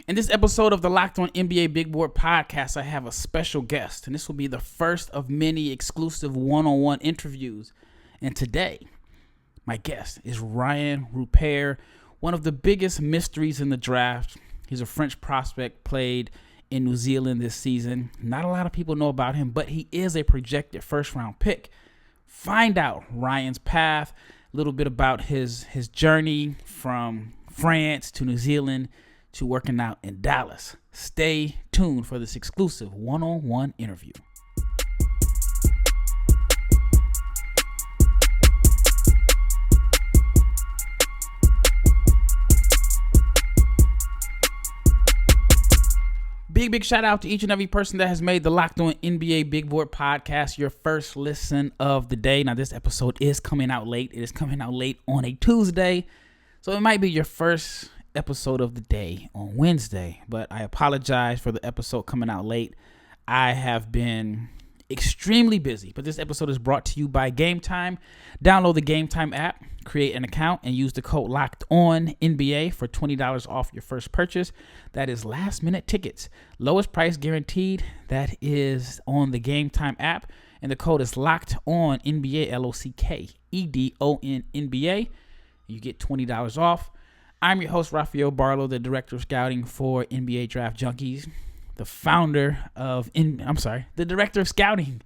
In this episode of the Locked On NBA Big Board podcast, I have a special guest, and this will be the first of many exclusive one-on-one interviews. And today, my guest is Rayan Rupert, one of the biggest mysteries in the draft. He's a French prospect, played in New Zealand this season. Not a lot of people know about him, but he is a projected first-round pick. Find out Rayan's path, a little bit about his journey from France to New Zealand to working out in Dallas. Stay tuned for this exclusive one-on-one interview. Big shout out to each and every person that has made the Locked On NBA Big Board podcast your first listen of the day. Now, this episode is coming out late. It is coming out late on a Tuesday, so it might be your first episode of the day on Wednesday, but I apologize for the episode coming out late. I have been extremely busy, but this episode is brought to you by Game Time. Download the Game Time app, create an account, and use the code LOCKEDONNBA for $20 off your first purchase. That is last minute tickets. Lowest price guaranteed. That is on the Game Time app, and the code is LOCKEDONNBA, LOCKEDONNBA. You get $20 off. I'm your host, Rafael Barlowe, the director of scouting for NBA Draft Junkies, the director of scouting.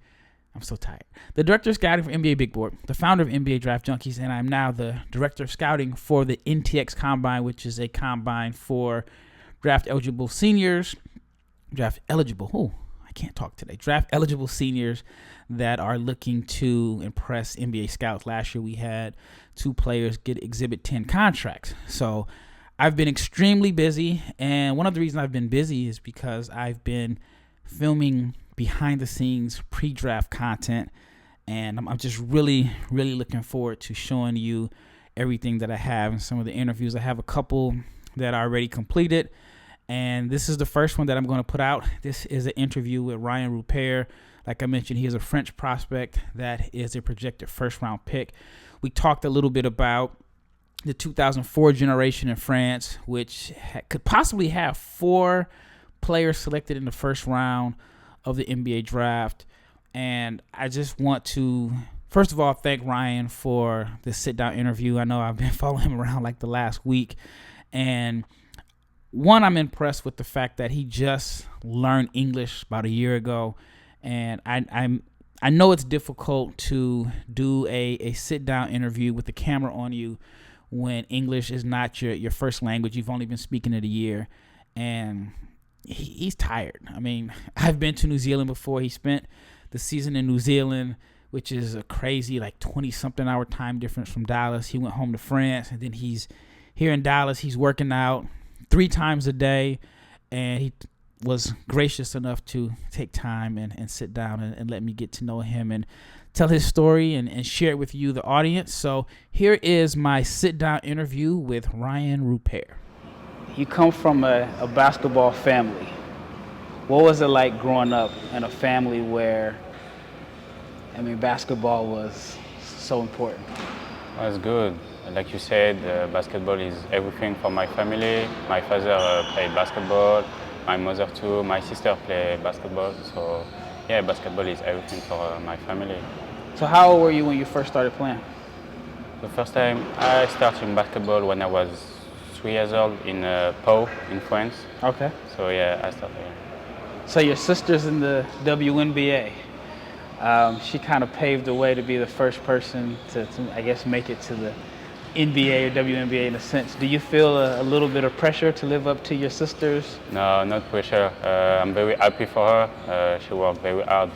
I'm so tired. The director of scouting for NBA Big Board, the founder of NBA Draft Junkies, and I'm now the director of scouting for the NTX Combine, which is a combine for draft eligible seniors that are looking to impress NBA scouts. Last year we had 2 players get Exhibit 10 contracts. So I've been extremely busy, and one of the reasons I've been busy is because I've been filming behind the scenes pre-draft content, and I'm just really looking forward to showing you everything that I have and some of the interviews. I have a couple that are already completed, and this is the first one that I'm going to put out. This is an interview with Rayan Rupert. Like I mentioned, he is a French prospect that is a projected first-round pick. We talked a little bit about the 2004 generation in France, which could possibly have 4 players selected in the first round of the NBA draft. And I just want to, first of all, thank Rayan for this sit-down interview. I know I've been following him around like the last week. And one, I'm impressed with the fact that he just learned English about a year ago. And I know it's difficult to do a sit-down interview with the camera on you when English is not your first language. You've only been speaking it a year, and he's tired. I mean, I've been to New Zealand before. He spent the season in New Zealand, which is a crazy 20-something hour time difference from Dallas. He went home to France, and then he's here in Dallas. He's working out 3 times a day, and he was gracious enough to take time and sit down and let me get to know him and tell his story and share it with you, the audience. So here is my sit-down interview with Rayan Rupert. You come from a basketball family. What was it like growing up in a family where, basketball was so important? Well, it's good. Like you said, basketball is everything for my family. My father played basketball. My mother too, my sister play basketball, so yeah, basketball is everything for my family. So how old were you when you first started playing? The first time I started in basketball when I was 3 years old in Pau in France. Okay. So yeah, I started. So your sister's in the WNBA. She kind of paved the way to be the first person to I guess, make it to the NBA or WNBA in a sense. Do you feel a little bit of pressure to live up to your sisters? No, not pressure. I'm very happy for her. She worked very hard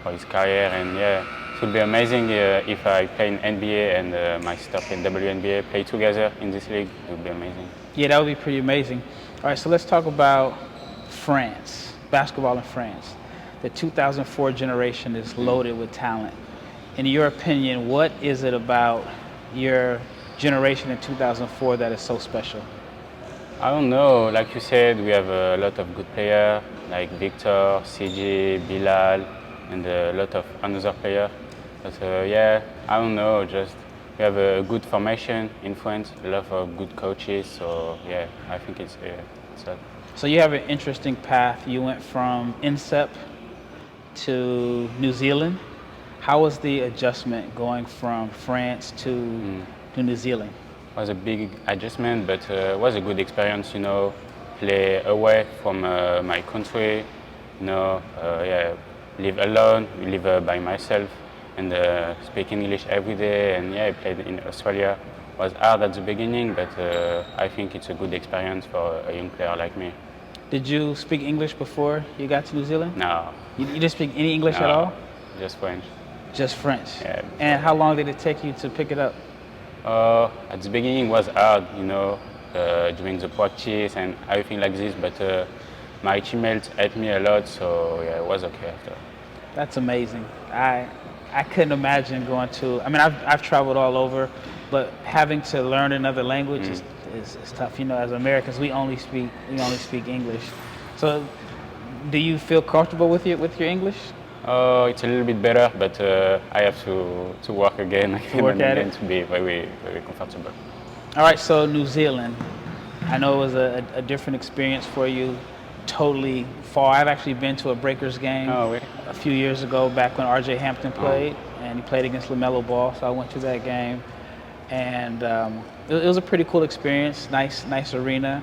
for his career, and yeah, it would be amazing if I play in NBA and my sister play in WNBA, play together in this league. It would be amazing. Yeah, that would be pretty amazing. All right, so let's talk about France, basketball in France. The 2004 generation is loaded with talent. In your opinion, what is it about your generation in 2004 that is so special? I don't know. Like you said, we have a lot of good players like Victor, Sidy, Bilal, and a lot of another players. But yeah, I don't know. Just we have a good formation in France, a lot of good coaches. So yeah, I think it's that. So you have an interesting path. You went from INSEP to New Zealand. How was the adjustment going from France to New Zealand? It was a big adjustment, but it was a good experience, you know, play away from my country, you know, yeah, live alone, live by myself, and speak English every day. And yeah, I played in Australia. It was hard at the beginning, but I think it's a good experience for a young player like me. Did you speak English before you got to New Zealand? No. You didn't speak any English No, at all? just French. Just French? Yeah. And how long did it take you to pick it up? At the beginning it was hard, you know, during the practice and everything like this, but my teammates helped me a lot, so yeah, it was okay after. That's amazing. I couldn't imagine going to, I mean, I've traveled all over, but having to learn another language is tough. You know, as Americans, we only speak English. So do you feel comfortable with your English? It's a little bit better, but I have to work again and to be very, very comfortable. All right, so New Zealand, I know it was a different experience for you, totally far. I've actually been to a Breakers game a few years ago, back when R.J. Hampton played, and he played against LaMelo Ball, so I went to that game. And it was a pretty cool experience, nice arena.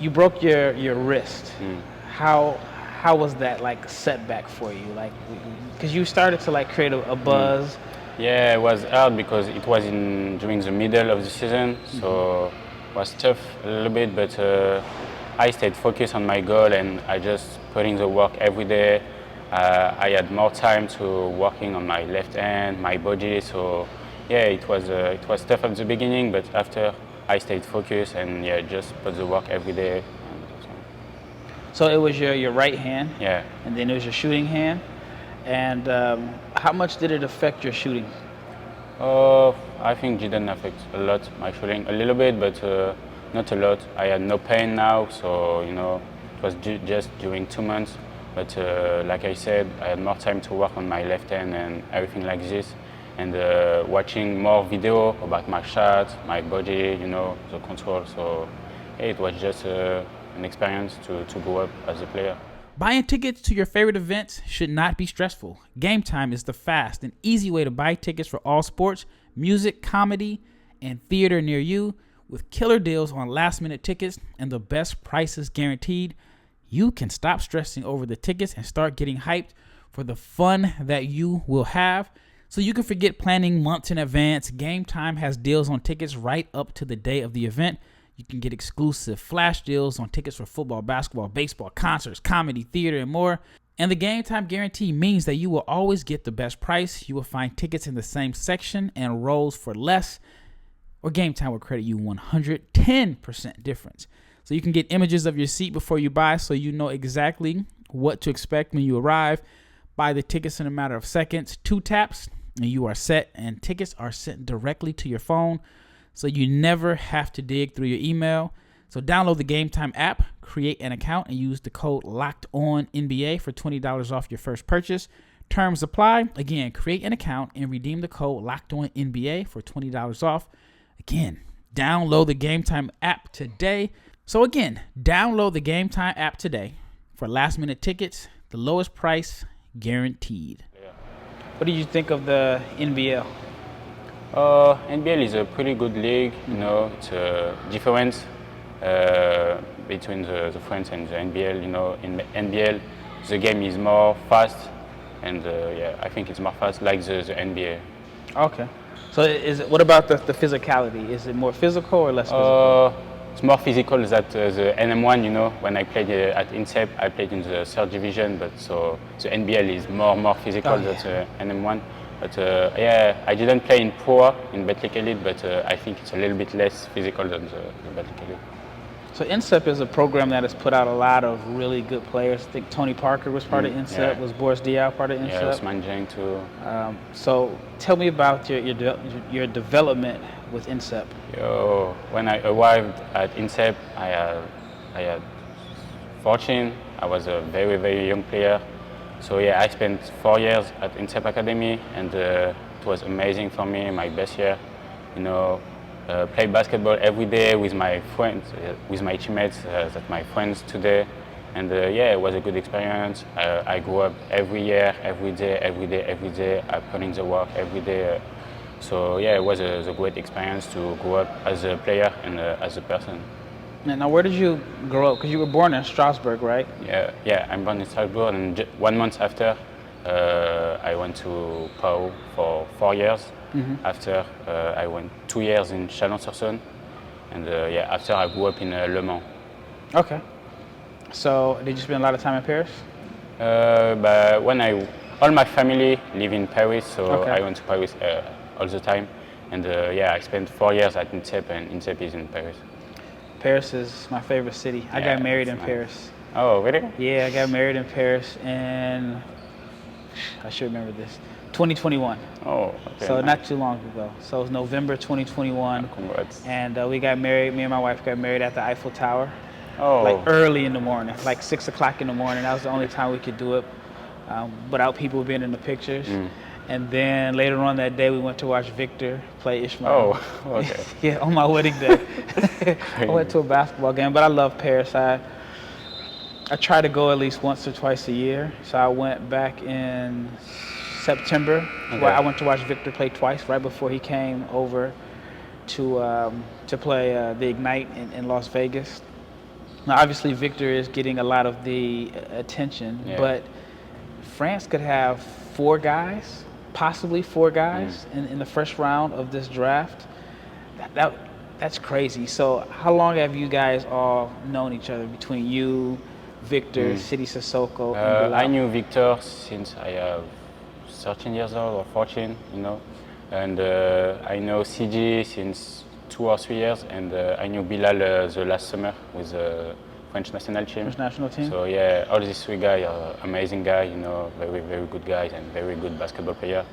You broke your wrist. How was that like a setback for you? Like, because you started to like create a buzz. Yeah, it was hard because it was during the middle of the season, so it was tough a little bit. But I stayed focused on my goal, and I just put in the work every day. I had more time to working on my left hand, my body. So yeah, it was tough at the beginning, but after I stayed focused and yeah, just put the work every day. So it was your right hand, yeah, and then it was your shooting hand. And how much did it affect your shooting? I think it didn't affect a lot my shooting, a little bit, but not a lot. I had no pain now, so you know, it was just during 2 months. But like I said, I had more time to work on my left hand and everything like this, and watching more video about my shot, my body, you know, the control. So yeah, it was just an experience to grow up as a player. Buying tickets to your favorite events should not be stressful. Game Time is the fast and easy way to buy tickets for all sports, music, comedy, and theater near you. With killer deals on last-minute tickets and the best prices guaranteed, you can stop stressing over the tickets and start getting hyped for the fun that you will have. So you can forget planning months in advance. Game Time has deals on tickets right up to the day of the event. You can get exclusive flash deals on tickets for football, basketball, baseball, concerts, comedy, theater, and more. And the Game Time guarantee means that you will always get the best price. You will find tickets in the same section and rows for less, or Game Time will credit you 110% difference. So you can get images of your seat before you buy, so you know exactly what to expect when you arrive. Buy the tickets in a matter of seconds, 2 taps, and you are set, and tickets are sent directly to your phone, so you never have to dig through your email. So download the Game Time app, create an account, and use the code LOCKEDONNBA for $20 off your first purchase. Terms apply. Again, create an account and redeem the code LOCKEDONNBA for $20 off. Again, download the Game Time app today. So again, download the Game Time app today for last-minute tickets, the lowest price guaranteed. Yeah. What do you think of the NBL? NBL is a pretty good league, you know, it's a difference between the France and the NBL, you know. In NBL, the game is more fast, and yeah, I think it's more fast like the NBA. Okay. So what about the physicality? Is it more physical or less physical? It's more physical than the NM1, you know. When I played at INSEP, I played in the 3rd division, but so the NBL is more physical than the NM1. But yeah, I didn't play in Pro, in Betclic Elite, but I think it's a little bit less physical than the Betclic Elite. So INSEP is a program that has put out a lot of really good players. I think Tony Parker was part of INSEP. Yeah. Was Boris Diaw part of INSEP? Yeah, Ousmane Dieng too. So tell me about your development with INSEP. When I arrived at INSEP, I had 14. I was a very, very young player. So yeah, I spent 4 years at INSEP Academy, and it was amazing for me, my best year. You know, play basketball every day with my friends, with my teammates, that my friends today. And yeah, it was a good experience. I grew up every year, every day. I put in the work every day. So yeah, it was a great experience to grow up as a player and as a person. Now, where did you grow up? Because you were born in Strasbourg, right? Yeah, I'm born in Strasbourg, and 1 month after, I went to Pau for 4 years. After, I went 2 years in Chalon-sur-Saône, and yeah, after I grew up in Le Mans. Okay. So, did you spend a lot of time in Paris? But all my family live in Paris, so Okay. I went to Paris all the time, and yeah, I spent 4 years at INSEP, and INSEP is in Paris. Paris is my favorite city. I got married in Paris. Oh, really? Yeah, I got married in Paris, and I should remember this. 2021. Oh, okay. So nice. not too long ago. So it was November 2021. Congrats. And we got married. Me and my wife got married at the Eiffel Tower. Oh. Like early in the morning, like 6 o'clock in the morning. That was the only time we could do it without people being in the pictures. And then later on that day, we went to watch Victor play Ishmael. Oh, okay. Yeah, on my wedding day. I went to a basketball game, but I love Paris. I try to go at least once or twice a year. So I went back in September. Okay. Where I went to watch Victor play twice, right before he came over to play the Ignite in Las Vegas. Now, obviously, Victor is getting a lot of the attention, but France could have 4 guys, possibly 4 guys in the first round of this draft. That's crazy. So how long have you guys all known each other, between you, Victor, Sidy, Cissoko, and Bilal? I knew Victor since I have 13 years old or 14, you know. And I know Sidy since 2 or 3 years, and I knew Bilal the last summer with the French national team. French national team? So yeah, all these 3 guys are amazing guys, you know, very, very good guys and very good basketball player.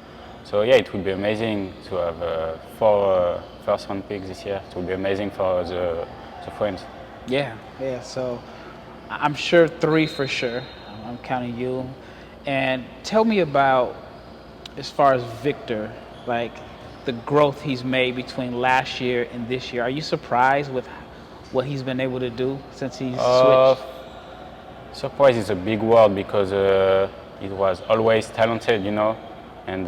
So yeah, it would be amazing to have 4 first-round picks this year. It would be amazing for the French. Yeah. So I'm sure 3 for sure. I'm counting you. And tell me about, as far as Victor, like the growth he's made between last year and this year. Are you surprised with what he's been able to do since he's switched? Surprise is a big word, because he was always talented, you know. And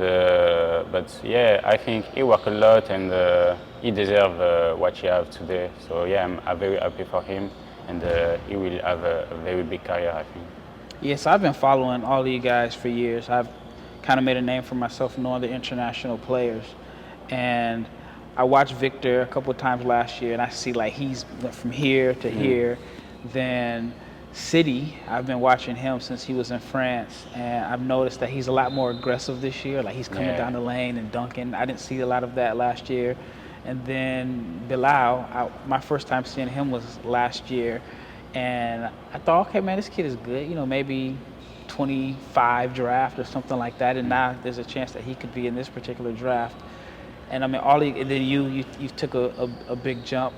but yeah, I think he worked a lot, and he deserves what he has today. So yeah, I'm very happy for him, and he will have a very big career, I think. Yes, I've been following all of you guys for years. I've kind of made a name for myself knowing the international players, and I watched Victor a couple of times last year, and I see like he's went from here to here. Then Sidy, I've been watching him since he was in France, and I've noticed that he's a lot more aggressive this year. Like he's coming down the lane and dunking. I didn't see a lot of that last year. And then Bilal, my first time seeing him was last year, and I thought, okay, man, this kid is good. You know, maybe 25 draft or something like that, and now there's a chance that he could be in this particular draft. And I mean, and then you took a big jump,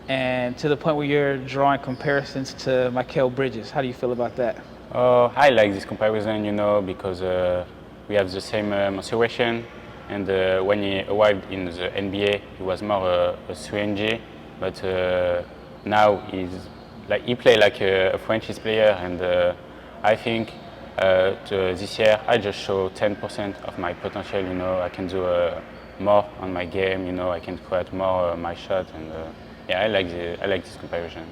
and to the point where you're drawing comparisons to Mikal Bridges. How do you feel about that? I like this comparison, you know, because we have the same situation. And when he arrived in the NBA, he was more a 3G, but now he play like a French player, and I think this year I just show 10% of my potential. You know, I can do more on my game. You know, I can create more my shot, and yeah, I like this comparison.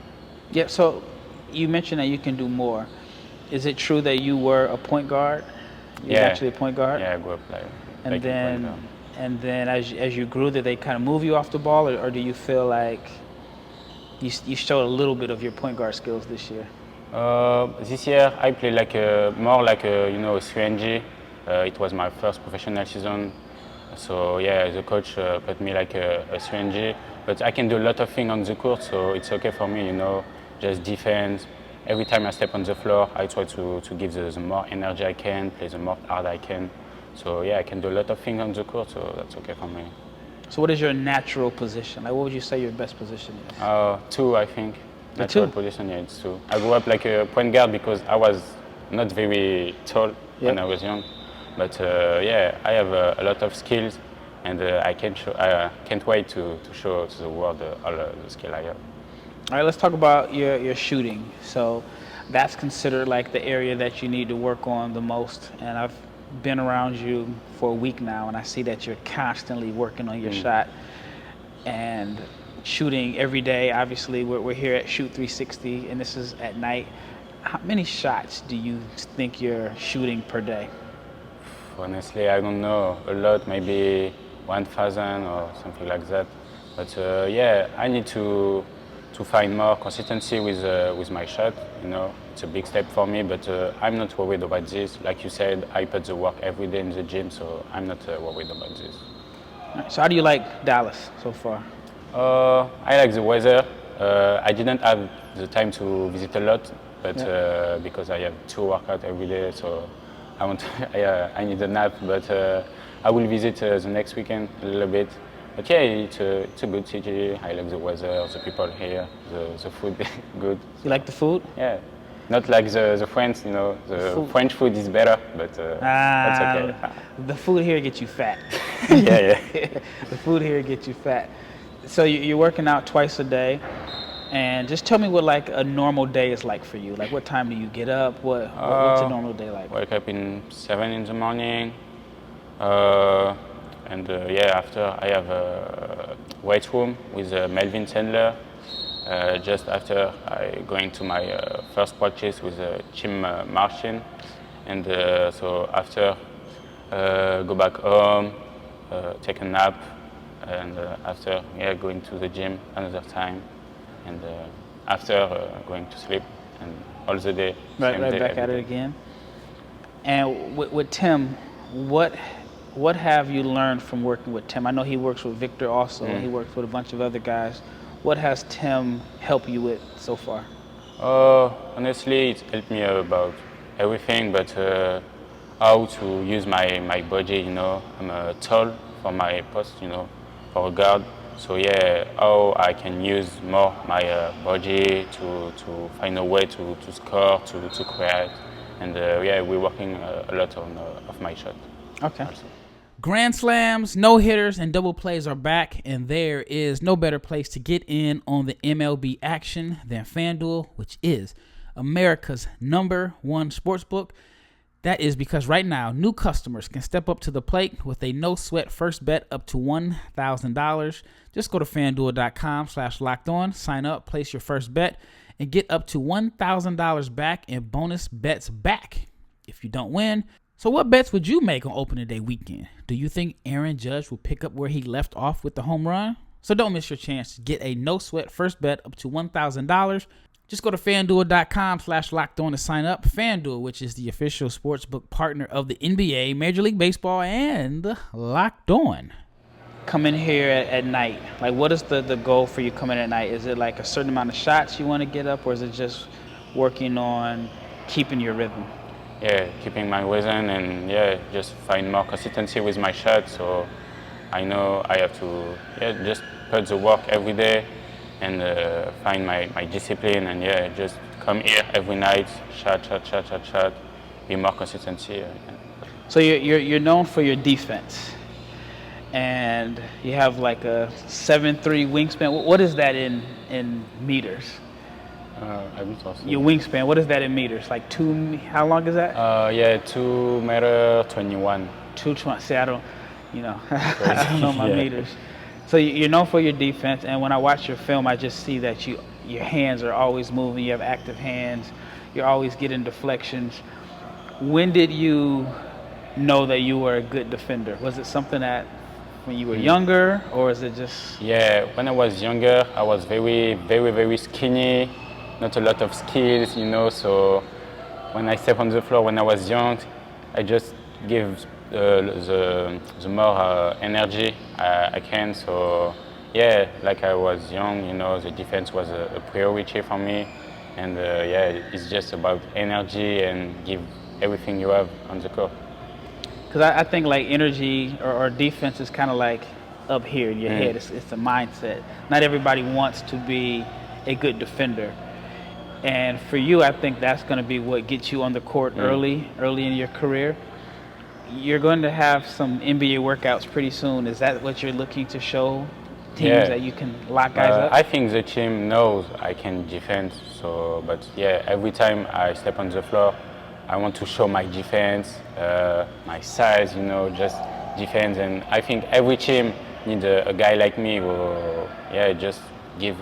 Yeah. So you mentioned that you can do more. Is it true that you were a point guard? You're actually a point guard. Yeah, I grew up like. And then as you grew, did they kind of move you off the ball, or do you feel like you showed a little bit of your point guard skills this year? This year I play like more like a 3G. It was my first professional season, so yeah, the coach put me like a 3G. But I can do a lot of things on the court, so it's okay for me. You know, just defense. Every time I step on the floor, I try to give the more energy I can, play the more hard I can. So yeah, I can do a lot of things on the court, so that's okay for me. So what is your natural position? Like, what would you say your best position is? 2, I think. Natural position, yeah, it's 2. I grew up like a point guard because I was not very tall when I was young. But yeah, I have a lot of skills, and I can't wait to show to the world all the skill I have. All right, let's talk about your shooting. So that's considered like the area that you need to work on the most. And I've been around you for a week now, and I see that you're constantly working on your shot and shooting every day. Obviously, we're here at Shoot 360, and this is at night. How many shots do you think you're shooting per day? Honestly, I don't know. A lot, maybe 1,000 or something like that. But yeah, I need to find more consistency with my shot. You know, it's a big step for me, but I'm not worried about this. Like you said, I put the work every day in the gym, so I'm not worried about this. Right, so how do you like Dallas so far? I like the weather. I didn't have the time to visit a lot, but because I have 2 workouts every day, so I need a nap. But I will visit the next weekend a little bit. But yeah, it's a good city. I like the weather, the people here, the food good. You like the food? Yeah, not like the French, you know. The French food is better, but that's okay. The food here gets you fat. yeah. The food here gets you fat. So you're working out twice a day, and just tell me what like a normal day is like for you. Like what time do you get up? What's a normal day like? Wake up in 7 in the morning, and yeah, after I have a weight room with Melvin Sandler. Just after I going to my first practice with Jim Martin, and so after go back home, take a nap, and after going to the gym another time, and after going to sleep, and all the day. Right back at it again. And with Tim, what have you learned from working with Tim? I know he works with Victor also, and he works with a bunch of other guys. What has Tim helped you with so far? Honestly, it's helped me about everything, but how to use my body, you know. I'm tall for my post, you know, for a guard. So yeah, how I can use more my body to find a way to score, to create. And yeah, we're working a lot on of my shot. Okay. Also. Grand slams, no-hitters, and double plays are back, and there is no better place to get in on the MLB action than FanDuel, which is America's #1 sportsbook. That is because right now, new customers can step up to the plate with a no-sweat first bet up to $1,000. Just go to FanDuel.com/lockedon, sign up, place your first bet, and get up to $1,000 back in bonus bets back if you don't win. So what bets would you make on opening day weekend? Do you think Aaron Judge will pick up where he left off with the home run? So don't miss your chance to get a no-sweat first bet up to $1,000. Just go to FanDuel.com/lockedon to sign up. FanDuel, which is the official sportsbook partner of the NBA, Major League Baseball, and Locked On. Come in here at night. Like, what is the goal for you coming at night? Is it like a certain amount of shots you want to get up, or is it just working on keeping your rhythm? Yeah, keeping my rhythm, and yeah, just find more consistency with my shot. So I know I have to just put the work every day and find my discipline, and yeah, just come here every night, shot, be more consistency. So you're known for your defense, and you have like a 7'3" wingspan. What is that in meters? Your wingspan, what is that in meters? Like how long is that? Yeah, 2.21 m. 220. See, I don't know my meters. So you're known for your defense, and when I watch your film, I just see that your hands are always moving. You have active hands. You're always getting deflections. When did you know that you were a good defender? Was it something that when you were younger, or is it just? Yeah, when I was younger, I was very, very, very skinny. Not a lot of skills, you know, so when I step on the floor when I was young, I just give the more energy I can. So yeah, like I was young, you know, the defense was a priority for me, and yeah, it's just about energy and give everything you have on the court. Because I think like energy or defense is kind of like up here in your head. It's a mindset. Not everybody wants to be a good defender. And for you, I think that's going to be what gets you on the court early in your career. you're going to have some NBA workouts pretty soon. Is that what you're looking to show teams, Yeah. that you can lock guys up? I think the team knows I can defend. So, but yeah, every time I step on the floor, I want to show my defense, my size, just defense. And I think every team needs a guy like me who, just give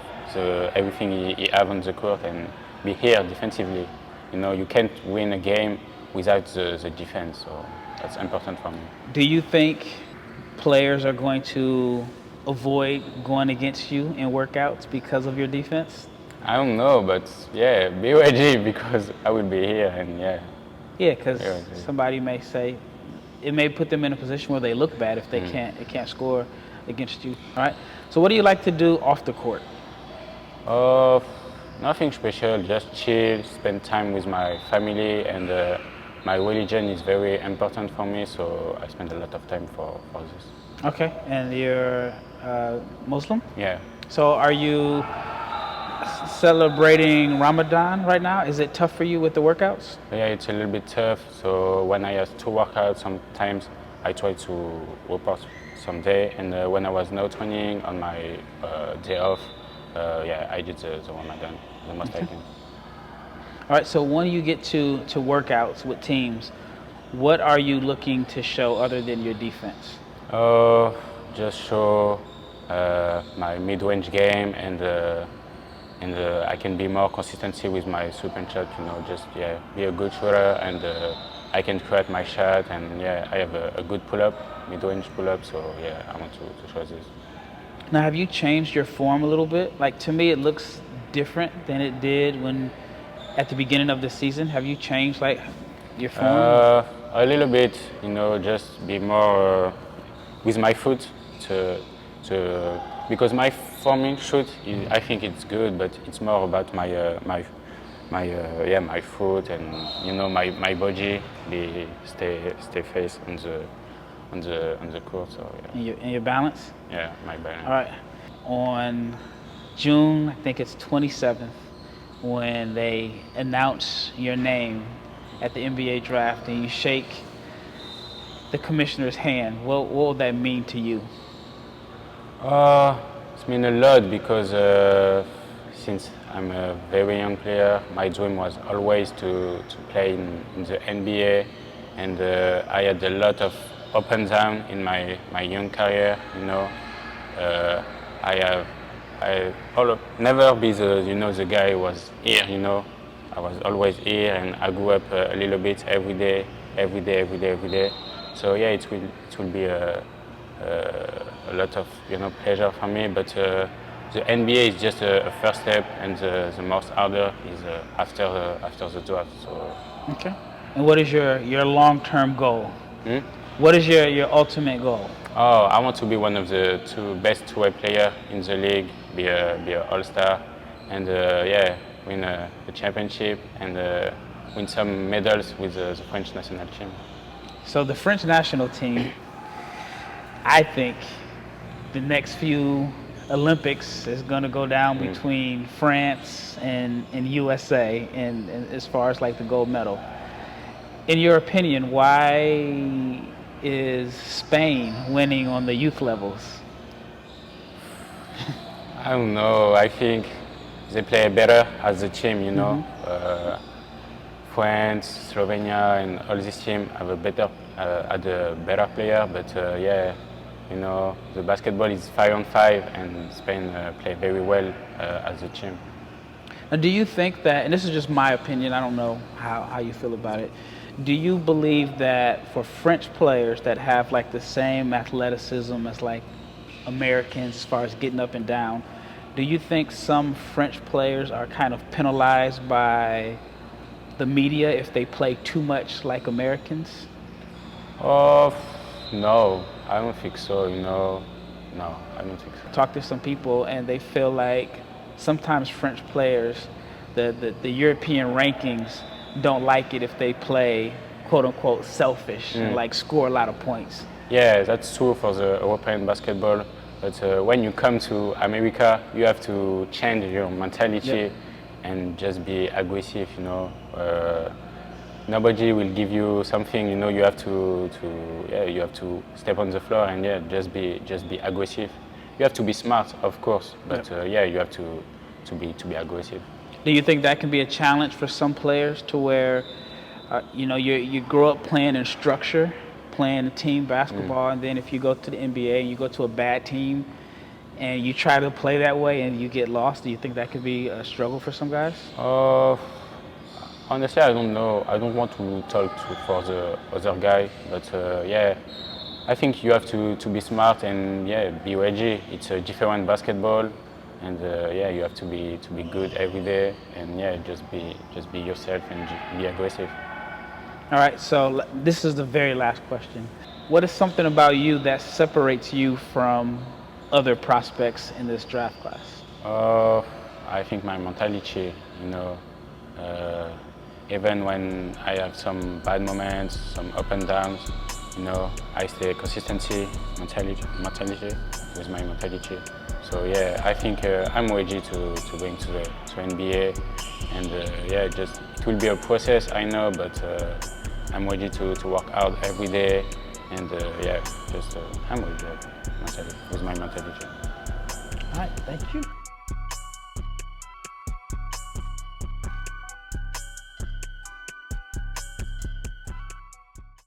everything he have on the court and be here defensively. You can't win a game without the defense. So that's important for me. Do you think players are going to avoid going against you in workouts because of your defense? I don't know, but yeah, BYG, because I will be here and yeah. Yeah, because somebody may say it may put them in a position where they look bad if they can't score against you. All right. So what do you like to do off the court? Nothing special. Just chill, spend time with my family, and my religion is very important for me. So I spend a lot of time for this. Okay. And you're Muslim? Yeah. So are you celebrating Ramadan right now? Is it tough for you with the workouts? Yeah, it's a little bit tough. So when I have to work out, sometimes I try to report someday. And when I was not training on my day off, I did the Ramadan the most I can. All right. So when you get to workouts with teams, what are you looking to show other than your defense? Just show my mid-range game and I can be more consistency with my sweep shot. Just be a good shooter and I can create my shot and I have a good pull-up, mid-range pull-up. So I want to show this. Now, have you changed your form a little bit? Like, to me, it looks different than it did when at the beginning of the season. Have you changed like your form? A little bit. Just be more with my foot because my forming shoot I think it's good, but it's more about my foot and my body stay face on the court. So And your balance? Yeah, my balance. All right. On June, I think it's 27th, when they announce your name at the NBA draft and you shake the commissioner's hand, what will that mean to you? It's mean a lot because since I'm a very young player, my dream was always to play in the NBA, and I had a lot of up and down in my young career. I'll never be the guy who was here. I was always here, and I grew up a little bit every day. So it will be a lot of pleasure for me. But the NBA is just a first step, and the most harder is after the draft. So. Okay. And what is your long-term goal? What is your ultimate goal? Oh, I want to be one of the best two-way players in the league, be a all-star, and win a championship and win some medals with the French national team. So the French national team, I think the next few Olympics is going to go down between France and USA, and as far as like the gold medal. In your opinion, why is Spain winning on the youth levels? I don't know. I think they play better as a team, France, Slovenia, and all this team have a better player. But the basketball is 5-on-5, and Spain play very well as a team. Now, do you think that, and this is just my opinion, I don't know how you feel about it, do you believe that for French players that have like the same athleticism as like Americans as far as getting up and down, do you think some French players are kind of penalized by the media if they play too much like Americans? No, I don't think so, No, I don't think so. Talk to some people and they feel like sometimes French players, the European rankings don't like it if they play quote unquote selfish and like score a lot of points. Yeah, that's true for the European basketball. But when you come to America, you have to change your mentality and just be aggressive, nobody will give you something. You know, you have to you have to step on the floor and just be aggressive. You have to be smart, of course, but you have to be aggressive. Do you think that can be a challenge for some players to where, you grow up playing in structure, playing team basketball, and then if you go to the NBA and you go to a bad team and you try to play that way and you get lost, do you think that could be a struggle for some guys? Honestly, I don't know. I don't want to talk for the other guy, but I think you have to be smart and be ready. It's a different basketball, and you have to be good every day, and just be yourself and be aggressive. All right, so this is the very last question. What is something about you that separates you from other prospects in this draft class? I think my mentality, even when I have some bad moments, some up and downs, I stay consistency, mentality with my mentality. So I think I'm ready to bring to NBA, and just it will be a process, I know, but I'm ready to work out every day, and I'm ready with my mentality. All right, thank you.